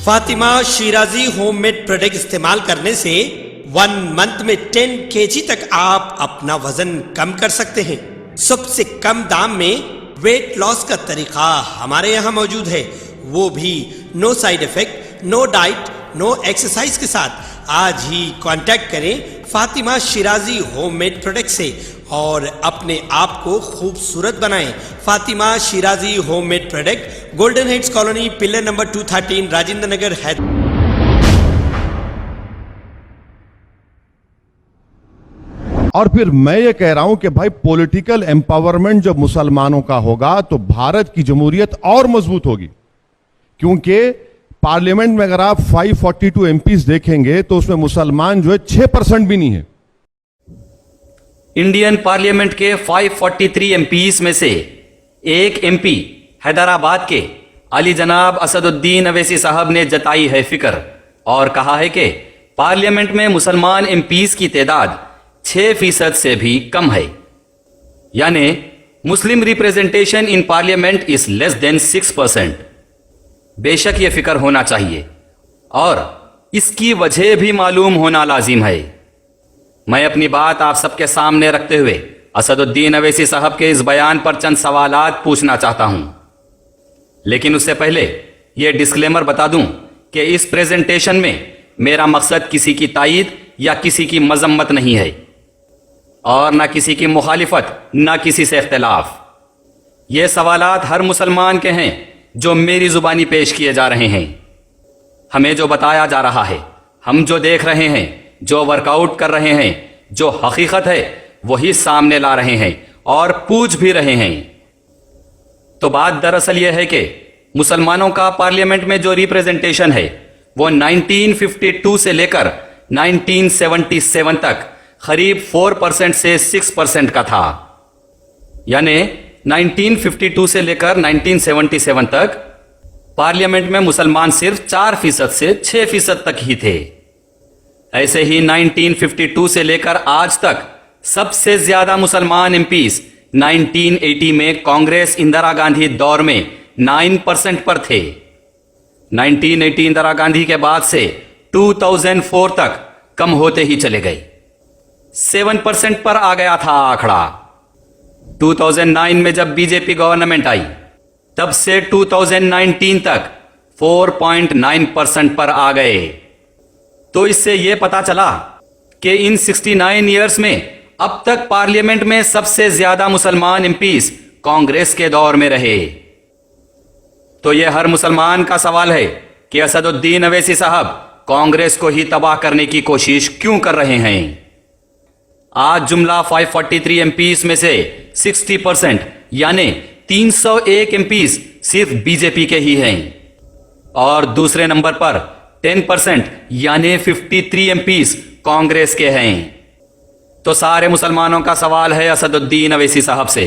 Fatima Shirazi homemade product इस्तेमाल करने से 1 मंथ में 10 kg तक आप अपना वजन कम कर सकते हैं। सबसे कम दाम में वेट लॉस का तरीका हमारे यहाँ मौजूद है, वो भी no side effect, no diet, no exercise के साथ। आज ही कांटेक्ट करें फातिमा शिराजी होममेड प्रोडक्ट से और अपने आप को खूबसूरत बनाएं। Fatima Shirazi homemade product, golden heads colony, pillar number 213, Rajendra Nagar, Hyderabad. और फिर मैं ये कह रहा हूं कि भाई पॉलिटिकल एम्पावरमेंट जब मुसलमानों का होगा तो भारत की जमहूरियत और मजबूत होगी, क्योंकि पार्लियामेंट में अगर आप 542 एमपीज देखेंगे तो उसमें मुसलमान जो है 6% भी नहीं है। इंडियन पार्लियामेंट के 543 एमपीज में से एक एमपी हैदराबाद के अली जनाब असदुद्दीन अवैसी साहब ने जताई है फिक्र और कहा है कि पार्लियामेंट में मुसलमान एमपीज की तादाद 6% से भी कम है, यानी मुस्लिम representation in parliament is less than 6%। बेशक ये फिक्र होना चाहिए और इसकी वजह भी मालूम होना लाजिम है। मैं अपनी बात आप सबके सामने रखते हुए असदुद्दीन अवैसी साहब के इस बयान पर चंद सवालात पूछना चाहता हूं, लेकिन उससे पहले यह डिस्क्लेमर बता दूं कि इस प्रेजेंटेशन में मेरा मकसद किसी की तायीद या किसी की मजम्मत नहीं है और ना किसी की मुखालिफत, ना किसी से इख्तिलाफ। ये सवालात हर मुसलमान के हैं जो मेरी जुबानी पेश किए जा रहे हैं। हमें जो बताया जा रहा है, हम जो देख रहे हैं, जो वर्कआउट कर रहे हैं, जो हकीकत है वही सामने ला रहे हैं और पूछ भी रहे हैं। तो बात दरअसल यह है कि मुसलमानों का पार्लियामेंट में जो रिप्रेजेंटेशन है वो 1952 से लेकर 1977 तक करीब 4% से 6% का था, यानी 1952 से लेकर 1977 तक पार्लियामेंट में मुसलमान सिर्फ 4% से 6% तक ही थे। ऐसे ही 1952 से लेकर आज तक सबसे ज्यादा मुसलमान एमपीज 1980 में कांग्रेस इंदिरा गांधी दौर में 9% पर थे। 1980 इंदिरा गांधी के बाद से 2004 तक कम होते ही चले गए, 7% पर आ गया था आंकड़ा। 2009 में जब बीजेपी गवर्नमेंट आई तब से 2019 तक 4.9% पर आ गए। तो इससे यह पता चला कि इन 69 ईयर्स में अब तक पार्लियामेंट में सबसे ज्यादा मुसलमान एमपीज कांग्रेस के दौर में रहे। तो यह हर मुसलमान का सवाल है कि असदुद्दीन अवैसी साहब कांग्रेस को ही तबाह करने की कोशिश क्यों कर रहे हैं। आज जुमला 543 एमपीज में से 60% यानी 301 एमपीज सिर्फ बीजेपी के ही हैं और दूसरे नंबर पर 10% यानी 53 एमपीज कांग्रेस के हैं। तो सारे मुसलमानों का सवाल है असदुद्दीन अवैसी साहब से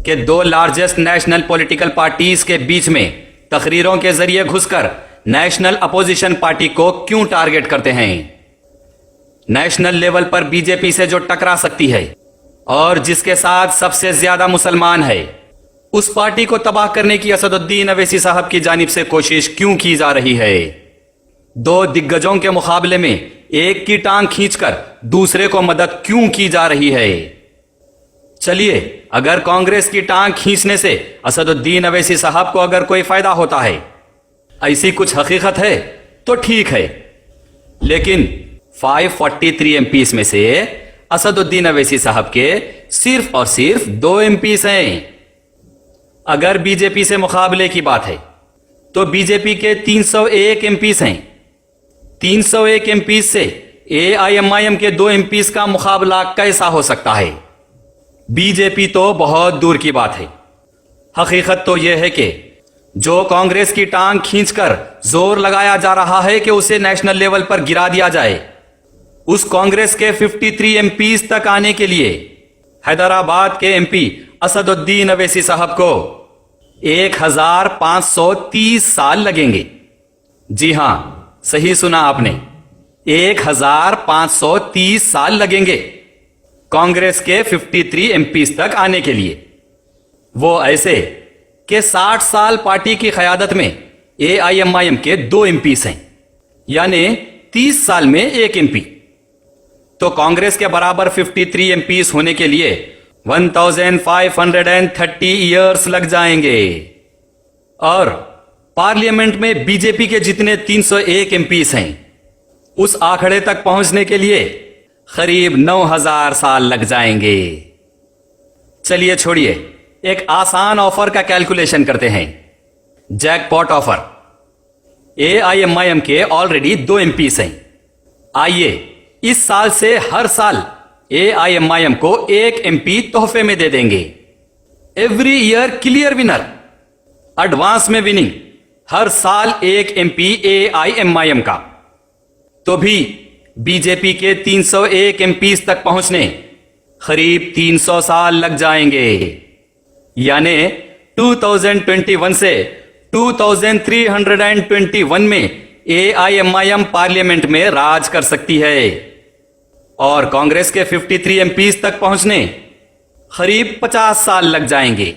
कि दो लार्जेस्ट नेशनल पॉलिटिकल पार्टीज के बीच में तकरीरों के जरिए घुसकर नेशनल अपोजिशन पार्टी को क्यों टारगेट करते हैं। नेशनल लेवल पर बीजेपी से जो टकरा सकती है और जिसके साथ सबसे ज्यादा मुसलमान है, उस पार्टी को तबाह करने की असदुद्दीन अवैसी साहब की जानिब से कोशिश क्यों की जा रही है। दो दिग्गजों के मुकाबले में एक की टांग खींचकर दूसरे को मदद क्यों की जा रही है। चलिए, अगर कांग्रेस की टांग खींचने से असदुद्दीन अवैसी साहब को अगर कोई फायदा होता है, ऐसी कुछ हकीकत है तो ठीक है, लेकिन 543 एमपीज में से असदुद्दीन अवैसी साहब के सिर्फ और सिर्फ 2 एमपीज हैं। अगर बीजेपी से मुकाबले की बात है तो बीजेपी के 301 एमपीज हैं। 301 एमपीज से एआईएमआईएम के 2 एमपीज का मुकाबला कैसा हो सकता है। बीजेपी तो बहुत दूर की बात है। हकीकत तो यह है कि जो कांग्रेस की टांग खींचकर जोर लगाया जा रहा है कि उसे नेशनल लेवल पर गिरा दिया जाए, उस कांग्रेस के 53 एमपीज तक आने के लिए हैदराबाद के एमपी असदुद्दीन अवैसी साहब को 1530 साल लगेंगे। जी हां, सही सुना आपने, 1530 साल लगेंगे कांग्रेस के 53 एमपीज तक आने के लिए। वो ऐसे कि 60 साल पार्टी की क़यादत में AIMIM के 2 एमपीस हैं, यानी 30 साल में 1 एमपी। तो कांग्रेस के बराबर 53 एमपीस होने के लिए 1530 ईयर्स लग जाएंगे। और पार्लियामेंट में बीजेपी के जितने 301 एमपीस हैं, उस आंकड़े तक पहुंचने के लिए करीब 9000 साल लग जाएंगे। चलिए छोड़िए, एक आसान ऑफर का कैलकुलेशन करते हैं। Jackpot offer. AIMIM के ऑलरेडी 2 एमपीस हैं। आइए इस साल से हर साल AIMIM को 1 एमपी तोहफे में दे देंगे। Every year clear winner, advance में विनिंग, हर साल 1 एमपी AIMIM का। तो भी बीजेपी के 301 एमपीस तक पहुंचने करीब 300 साल लग जाएंगे। यानी 2021 से 2321 में AIMIM पार्लियामेंट में राज कर सकती है और कांग्रेस के 53 एमपीस तक पहुंचने करीब 50 साल लग जाएंगे।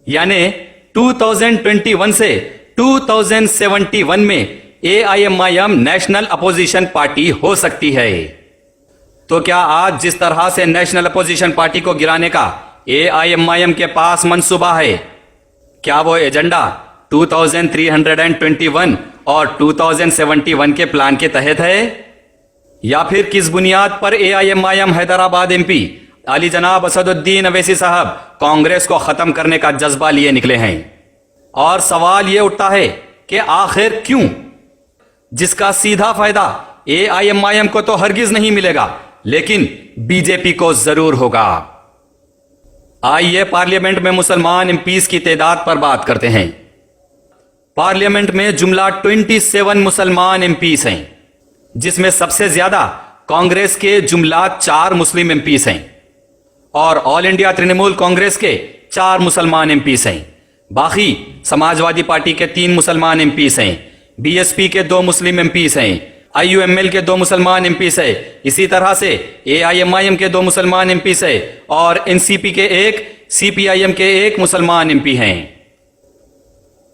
यानी 2021 से 2071 में AIMIM नेशनल अपोजिशन पार्टी हो सकती है। तो क्या आज जिस तरह से नेशनल अपोजिशन पार्टी को गिराने का AIMIM के पास मंसूबा है, क्या वो एजेंडा 2321 और 2071 के प्लान के तहत है, या फिर किस बुनियाद पर AIMIM हैदराबाद एमपी अली जनाब असदुद्दीन अवैसी साहब कांग्रेस को खत्म करने का जज्बा लिए निकले हैं? और सवाल यह उठता है कि आखिर क्यों, जिसका सीधा फायदा AIMIM को तो हरगिज नहीं मिलेगा, लेकिन बीजेपी को जरूर होगा। आइए पार्लियामेंट में मुसलमान एमपीस की तादाद पर बात करते हैं। पार्लियामेंट में जुमला 27 मुसलमान एमपीस हैं, जिसमें सबसे ज्यादा कांग्रेस के जुमला 4 मुस्लिम एमपीस हैं और ऑल इंडिया तृणमूल कांग्रेस के 4 मुसलमान एमपीस हैं। बाकी समाजवादी पार्टी के 3 मुसलमान एमपीस हैं, BSP के 2 मुस्लिम एमपीस हैं, IUML के 2 मुसलमान एमपीस है, इसी तरह से AIMIM के 2 मुसलमान एमपीस है और NCP के 1, CPIM के 1 मुसलमान एमपी हैं।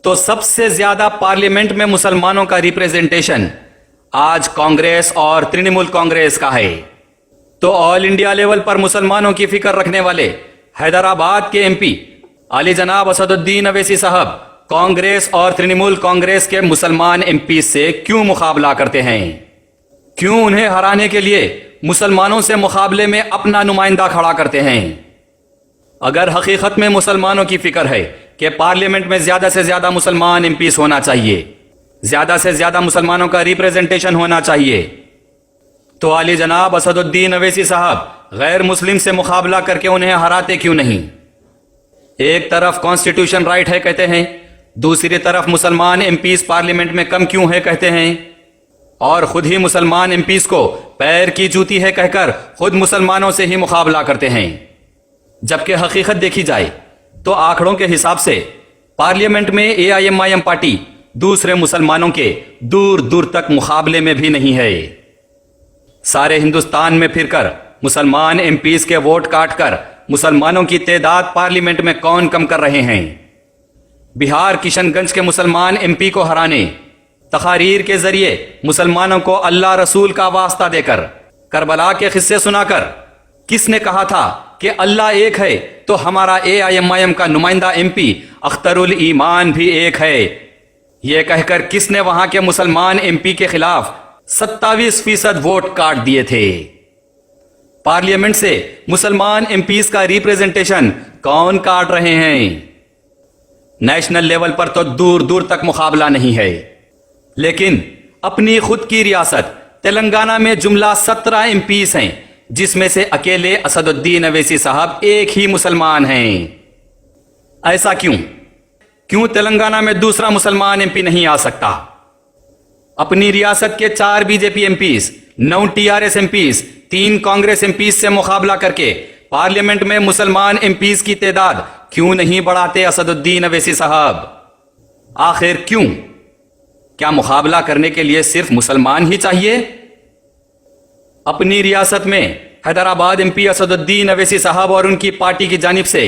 तो सबसे ज्यादा पार्लियामेंट में मुसलमानों का रिप्रेजेंटेशन आज कांग्रेस और तृणमूल कांग्रेस का है। तो ऑल इंडिया लेवल पर मुसलमानों की फिक्र रखने वाले हैदराबाद के एमपी अली जनाब असदुद्दीन अवैसी साहब कांग्रेस और तृणमूल कांग्रेस के मुसलमान एमपी से क्यों मुकाबला करते हैं? क्यों उन्हें हराने के लिए मुसलमानों से मुकाबले में अपना नुमाइंदा खड़ा करते हैं? अगर हकीकत में मुसलमानों की फिक्र है कि पार्लियामेंट में ज्यादा से ज्यादा मुसलमान एमपीस होना चाहिए, ज्यादा से ज्यादा मुसलमानों का रिप्रेजेंटेशन होना चाहिए, तो अली जनाब असदुद्दीन अवैसी साहब गैर मुस्लिम से मुकाबला करके उन्हें हराते क्यों नहीं? एक तरफ कॉन्स्टिट्यूशन राइट है कहते हैं, दूसरी तरफ मुसलमान एमपीस पार्लियामेंट में कम क्यों है कहते हैं, और खुद ही मुसलमान एमपीस को पैर की जूती है कहकर खुद मुसलमानों से ही मुकाबला करते हैं। जबकि हकीकत देखी जाए तो आंकड़ों के हिसाब से पार्लियामेंट में AIMIM पार्टी दूसरे मुसलमानों के दूर दूर तक मुकाबले में भी नहीं है। सारे हिंदुस्तान में फिरकर मुसलमान एमपीस के वोट काटकर मुसलमानों की तादाद पार्लियामेंट में कौन कम कर रहे हैं? बिहार किशनगंज के मुसलमान एमपी को हराने तकारीर के जरिए मुसलमानों को अल्लाह रसूल का वास्ता देकर करबला के किस्से सुनाकर किसने कहा था कि अल्लाह एक है, तो हमारा AIMIM का नुमाइंदा एमपी अख्तरुल ईमान भी एक है, यह कहकर किसने वहां के मुसलमान एमपी के खिलाफ 27% वोट काट दिए थे? पार्लियामेंट से मुसलमान एमपीस का रिप्रेजेंटेशन कौन काट रहे हैं? नेशनल लेवल पर तो दूर दूर तक मुकाबला नहीं है, लेकिन अपनी खुद की रियासत तेलंगाना में जुमला 17 एमपीस हैं, जिसमें से अकेले असदुद्दीन अवैसी साहब एक ही मुसलमान हैं। ऐसा क्यों? क्यों तेलंगाना में दूसरा मुसलमान एमपी नहीं आ सकता? अपनी रियासत के 4 BJP MPs, 9 TRS MPs, 3 Congress MPs से मुकाबला करके पार्लियामेंट में मुसलमान एमपीस की तादाद क्यों नहीं बढ़ाते असदुद्दीन अवैसी साहब? आखिर क्यों? क्या मुकाबला करने के लिए सिर्फ मुसलमान ही चाहिए? अपनी रियासत में हैदराबाद एमपी असदुद्दीन अवैसी साहब और उनकी पार्टी की जानिब से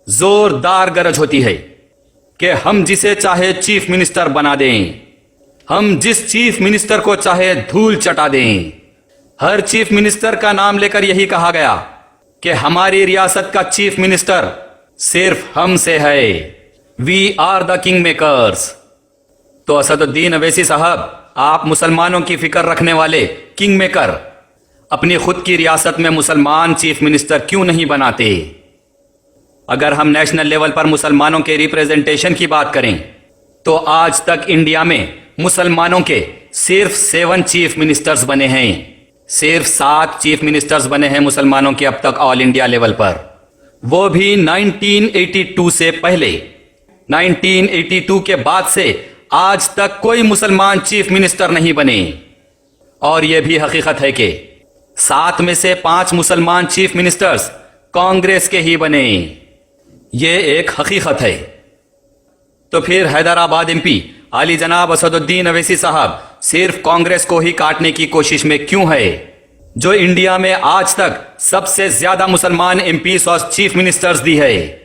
जोरदार गरज होती है कि हम जिसे चाहे चीफ मिनिस्टर बना दें, हम जिस चीफ मिनिस्टर को चाहे धूल चटा दें। हर चीफ मिनिस्टर का नाम लेकर यही कहा गया कि हमारी रियासत का चीफ मिनिस्टर सिर्फ हमसे है। We are the king makers. तो असदुद्दीन अवैसी साहब, आप मुसलमानों की फिक्र रखने वाले किंग मेकर अपनी खुद की रियासत में मुसलमान चीफ मिनिस्टर क्यों नहीं बनाते? अगर हम नेशनल लेवल पर मुसलमानों के रिप्रेजेंटेशन की बात करें तो आज तक इंडिया में मुसलमानों के सिर्फ 7 चीफ मिनिस्टर्स बने हैं। सिर्फ 7 चीफ मिनिस्टर्स बने हैं मुसलमानों के अब तक ऑल इंडिया लेवल पर, वो भी 1982 से पहले। 1982 के बाद से आज तक कोई मुसलमान चीफ मिनिस्टर नहीं बने। और यह भी हकीकत है कि 7 में से 5 मुसलमान चीफ मिनिस्टर्स कांग्रेस के ही बने। यह एक हकीकत है। तो फिर हैदराबाद एमपी आली जनाब असदुद्दीन अवैसी साहब सिर्फ कांग्रेस को ही काटने की कोशिश में क्यों है, जो इंडिया में आज तक सबसे ज्यादा मुसलमान एमपीस और चीफ मिनिस्टर्स दी है?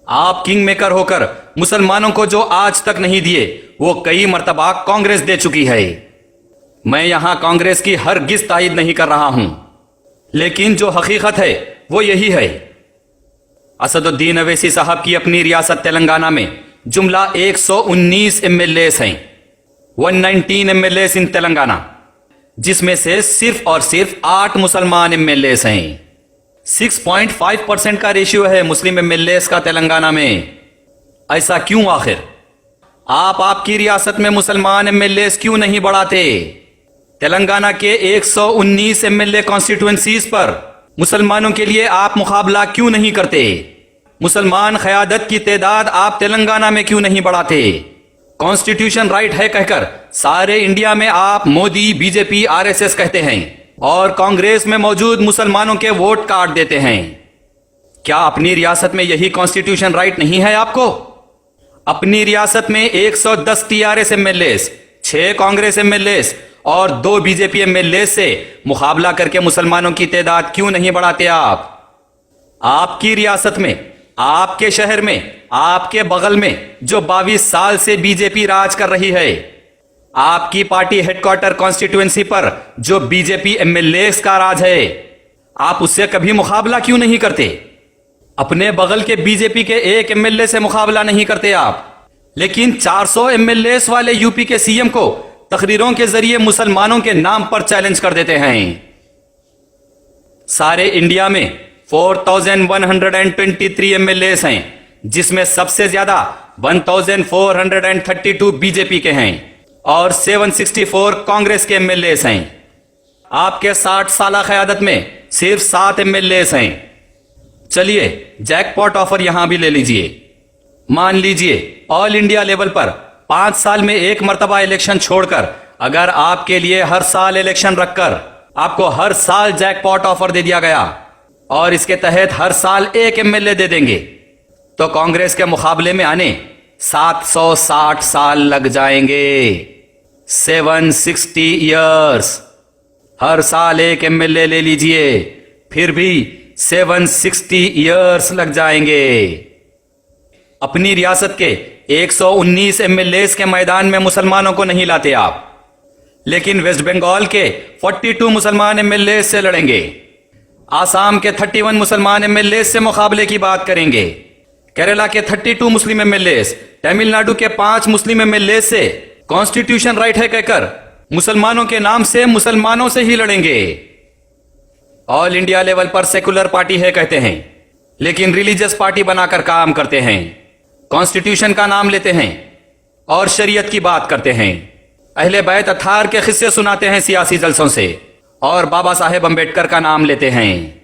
आप किंग मेकर होकर मुसलमानों को जो आज तक नहीं दिए वो कई मर्तबा कांग्रेस दे चुकी है। मैं यहां कांग्रेस की हरगिज़ तायद नहीं कर रहा हूं, लेकिन जो हकीकत है वो यही है। असदुद्दीन अवैसी साहब की अपनी रियासत तेलंगाना में जुमला 119 एमएलएस हैं, 119 एमएलएस इन तेलंगाना, जिसमें से सिर्फ और सिर्फ 8 मुसलमान एमएलएस हैं। 6.5% का रेशियो है मुस्लिम एमएलएस का तेलंगाना में। ऐसा क्यों आखिर? आप आपकी रियासत में मुसलमान एमएलएस क्यों नहीं बढ़ाते? तेलंगाना के 119 एमएलए कॉन्स्टिट्यूएंसीज पर मुसलमानों के लिए आप मुकाबला क्यों नहीं करते? मुसलमान क़यादत की तादाद आप तेलंगाना में क्यों नहीं बढ़ाते? कॉन्स्टिट्यूशन राइट है कहकर सारे इंडिया में आप मोदी, बीजेपी, आरएसएस कहते हैं और कांग्रेस में मौजूद मुसलमानों के वोट काट देते हैं। क्या अपनी रियासत में यही कॉन्स्टिट्यूशन राइट नहीं है आपको? अपनी रियासत में 110 टीआरएस एमएलएस, 6 कांग्रेस एमएलएस और 2 बीजेपी एमएलएस से मुकाबला करके मुसलमानों की तादाद क्यों नहीं बढ़ाते आप? आपकी रियासत में, आपके शहर में, आपके बगल में जो 22 साल से बीजेपी राज कर रही है, आपकी पार्टी हेडक्वार्टर कॉन्स्टिट्यूएंसी पर जो बीजेपी एमएलएस का राज है, आप उससे कभी मुकाबला क्यों नहीं करते? अपने बगल के बीजेपी के एक एमएलए से मुकाबला नहीं करते आप, लेकिन 400 एमएलएस वाले यूपी के सीएम को तकरीरों के जरिए मुसलमानों के नाम पर चैलेंज कर देते हैं। सारे इंडिया में 4123 एमएलएस हैं, जिसमें सबसे ज्यादा 1432 बीजेपी के हैं और 764 कांग्रेस के एमएलएस हैं। आपके 60 साल क़यादत में सिर्फ 7 एमएलएस हैं। चलिए जैकपॉट ऑफर यहां भी ले लीजिए। मान लीजिए ऑल इंडिया लेवल पर 5 साल में एक मर्तबा इलेक्शन छोड़कर अगर आपके लिए हर साल इलेक्शन रखकर आपको हर साल जैकपॉट ऑफर दे दिया गया और इसके तहत हर साल एक एमएलए दे देंगे, तो कांग्रेस के मुकाबले में आने 760 साल लग जाएंगे। 760 ईयर्स। हर साल एक एमएलए ले लीजिए, फिर भी 760 ईयर्स लग जाएंगे। अपनी रियासत के 119 एमएलएस के मैदान में मुसलमानों को नहीं लाते आप, लेकिन वेस्ट बंगाल के 42 मुसलमान एमएलए से लड़ेंगे। आसाम के 31 मुसलमान एमएलए से मुकाबले की बात करेंगे। केरला के 32 मुस्लिम एमएलए, तमिलनाडु के 5 मुस्लिम एमएलए से कॉन्स्टिट्यूशन राइट है कहकर मुसलमानों के नाम से मुसलमानों से ही लड़ेंगे। ऑल इंडिया लेवल पर सेकुलर पार्टी है कहते हैं, लेकिन रिलीजियस पार्टी बनाकर काम करते हैं। कॉन्स्टिट्यूशन का नाम लेते हैं और शरीयत की बात करते हैं। अहले बैत अत्हार के किस्से सुनाते हैं सियासी जलसों से और बाबा साहेब अंबेडकर का नाम लेते हैं।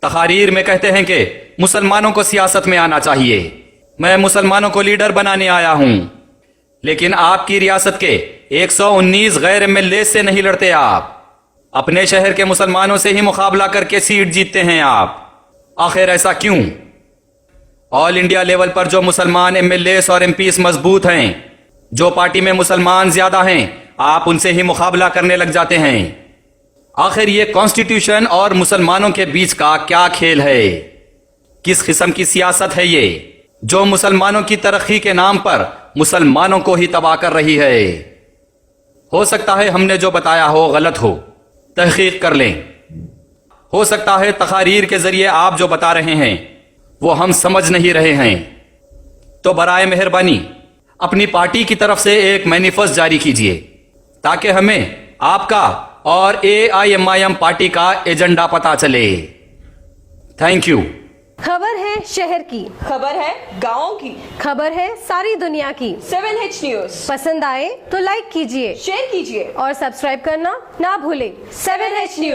तकारीर में कहते हैं कि मुसलमानों को सियासत में आना चाहिए, मैं मुसलमानों को लीडर बनाने आया हूं। लेकिन आपकी रियासत के 119 गैर एमएलए से नहीं लड़ते आप, अपने शहर के मुसलमानों से ही मुकाबला करके सीट जीतते हैं आप। आखिर ऐसा क्यों? ऑल इंडिया लेवल पर जो मुसलमान एमएलए और एमपीस मजबूत हैं, जो पार्टी में मुसलमान ज्यादा हैं, आप उनसे ही मुकाबला करने लग जाते हैं। आखिर ये कॉन्स्टिट्यूशन और मुसलमानों के बीच का क्या खेल है? किस किस्म की सियासत है ये? जो मुसलमानों की तरक्की के नाम पर मुसलमानों को ही तबाह कर रही है। हो सकता है हमने जो बताया हो गलत हो, तहकीक कर लें। हो सकता है तकारीर के जरिए आप जो बता रहे हैं वो हम समझ नहीं रहे हैं, तो बराए मेहरबानी अपनी पार्टी की तरफ से एक मैनिफेस्टो जारी कीजिए ताकि हमें आपका और AIMIM पार्टी का एजेंडा पता चले। Thank you. खबर है शहर की, खबर है गाँव की, खबर है सारी दुनिया की। 7H न्यूज पसंद आए तो लाइक कीजिए, शेयर कीजिए और सब्सक्राइब करना ना भूलें। 7H news.